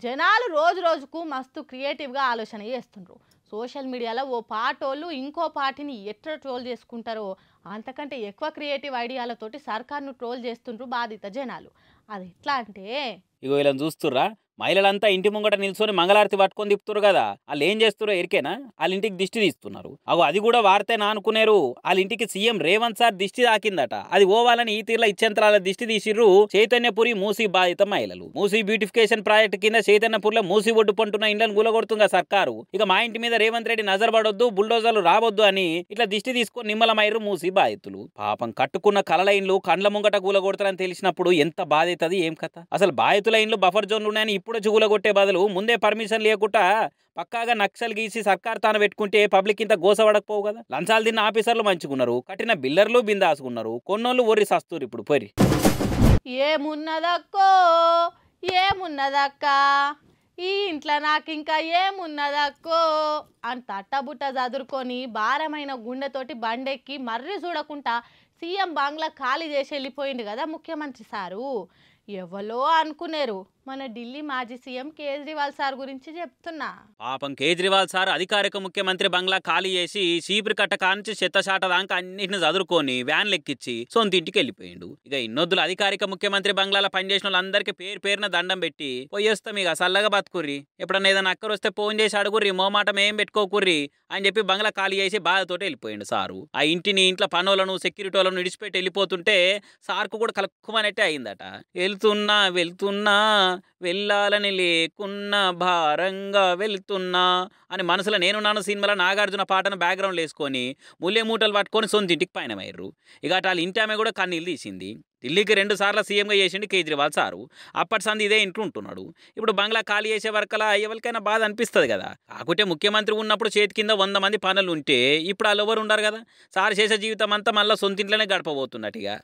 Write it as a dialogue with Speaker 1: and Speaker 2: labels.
Speaker 1: జనాలు రోజు రోజుకు మస్తు క్రియేటివ్గా ఆలోచన చేస్తుండ్రు. సోషల్ మీడియాలో ఓ పాటోళ్ళు ఇంకో పార్టీని ఎట్లా ట్రోల్ చేసుకుంటారో అంతకంటే ఎక్కువ క్రియేటివ్ ఐడియాలతోటి సర్కార్ను ట్రోల్ చేస్తుండ్రు బాధిత జనాలు. అది ఎట్లా అంటే
Speaker 2: ఇగో ఇలా చూస్తుర్రా మహిళలంతా ఇంటి ముంగట నిల్చొని మంగళారతి పట్టుకొని తిప్పుతురు కదా. వాళ్ళు ఏం చేస్తురో ఎరికేనా? వాళ్ళ ఇంటికి దిష్టి తీస్తున్నారు. అగో అది కూడా వార్తేనా అనుకునేరు. వాళ్ళ ఇంటికి సీఎం రేవంత్ సార్ దిష్టి తాకిందట. అది ఓవాలని ఈ తీర్ల ఇచ్చేంతరాల దిష్టి తీసిర్రు చైతన్యపురి మూసీ బాధిత మహిళలు. మూసీ బ్యూటిఫికేషన్ ప్రాజెక్టు కింద చైతన్యపూర్లో మూసీ ఒడ్డు పంటున్న ఇండ్లను కూలగొడుతుందా సర్కారు. ఇక మా ఇంటి మీద రేవంత్ రెడ్డి నజర్ పడొద్దు, బుల్డోజర్లు రావద్దు అని ఇట్లా దిష్టి తీసుకొని నిమ్మలమైర్రు మూసీ బాధితులు. పాపం కట్టుకున్న కలల ఇండ్లు కండ్ల ముంగట కూలగొడతారని తెలిసినప్పుడు ఎంత బాధితది ఏం కథ. అసలు బాధితుల ఇండ్లు బఫర్ జోన్లు ఉన్నాయని ఇప్పుడు కూలగొట్టే బదులు ముందే పర్మిషన్ లేకుండా పక్కాగా నక్సల్ గీసి సర్కార్ తాను పెట్టుకుంటే పబ్లిక్ ఇంత గోసపడకపోవు కదా. లంచాలు తిన్న ఆఫీసర్లు మంచుకున్నారు, కట్టిన బిల్లర్లు బిందాసుకున్నారు, కొన్నోళ్ళు ఒర్రి సస్తూరు ఇప్పుడు పొరి.
Speaker 1: ఏమున్నదక్కో ఏమున్నదక్క ఈ ఇంట్లో నాకు ఇంకా ఏమున్నదక్కో అని తట్టబుట్ట చదురుకొని భారమైన గుండెతోటి బండెక్కి మర్రి చూడకుండా సీఎం బంగ్లా ఖాళీ చేసి వెళ్ళిపోయింది కదా ముఖ్యమంత్రి సారు. ఎవరో అనుకునేరు మన ఢిల్లీ మాజీ సీఎం కేజ్రీవాల్ సార్ గురించి చెప్తున్నా.
Speaker 2: పాపం కేజ్రీవాల్ సార్ అధికారిక ముఖ్యమంత్రి బంగ్లా ఖాళీ చేసి చీపురు కట్ట కాంచి చెత్తశాట దాకా అన్నింటిని చదురుకొని వ్యాన్ లెక్కిచ్చి సొంత ఇంటికి వెళ్ళిపోయిండు. ఇక ఇన్నొద్దులు అధికారిక ముఖ్యమంత్రి బంగ్లాలో పనిచేసిన వాళ్ళందరికీ పేరు పేరున దండం పెట్టి పోయేస్తాం ఇక సల్లగా బతుకుర్రి, ఎప్పుడన్నా ఏదైనా అక్కరు వస్తే ఫోన్ చేసి అడుగుర్రి, మోమాటం ఏం పెట్టుకోకుర్రి అని చెప్పి బంగ్లా ఖాళీ చేసి బాధతోటి వెళ్ళిపోయిండు సారు. ఆ ఇంట్లో పనులను సెక్యూరిటీ వాళ్ళను విడిచిపెట్టి వెళ్ళిపోతుంటే సార్కు కూడా కలుక్కుమనట్టే అయిందట. వెళ్తున్నా వెళ్తున్నా వెళ్ళాలని లేకున్నా భారంగా వెళ్తున్నా అని మనసులో నేనున్నాను సినిమాలో నాగార్జున పాటను బ్యాక్గ్రౌండ్ వేసుకొని ముల్లె మూటలు పట్టుకొని సొంత ఇంటికి పయనమయ్యారు. ఇక వాళ్ళ ఇంటి ఆమె కూడా కన్నీళ్ళు తీసింది. ఢిల్లీకి 2 సార్లు సీఎంగా చేసిండు కేజ్రీవాల్ సారు. అప్పటి సంది ఇదే ఇంట్లో ఉంటున్నాడు. ఇప్పుడు బంగ్లా ఖాళీ చేసే వరకలా ఎవరికైనా బాధ అనిపిస్తుంది కదా. కాకుంటే ముఖ్యమంత్రి ఉన్నప్పుడు చేతి కింద 100 మంది పనులు ఉంటే ఇప్పుడు వాళ్ళు ఎవరు ఉండరు కదా. సార్ చేసే జీవితం అంతా మళ్ళీ సొంత ఇంట్లోనే గడపబోతున్నట్టుగా.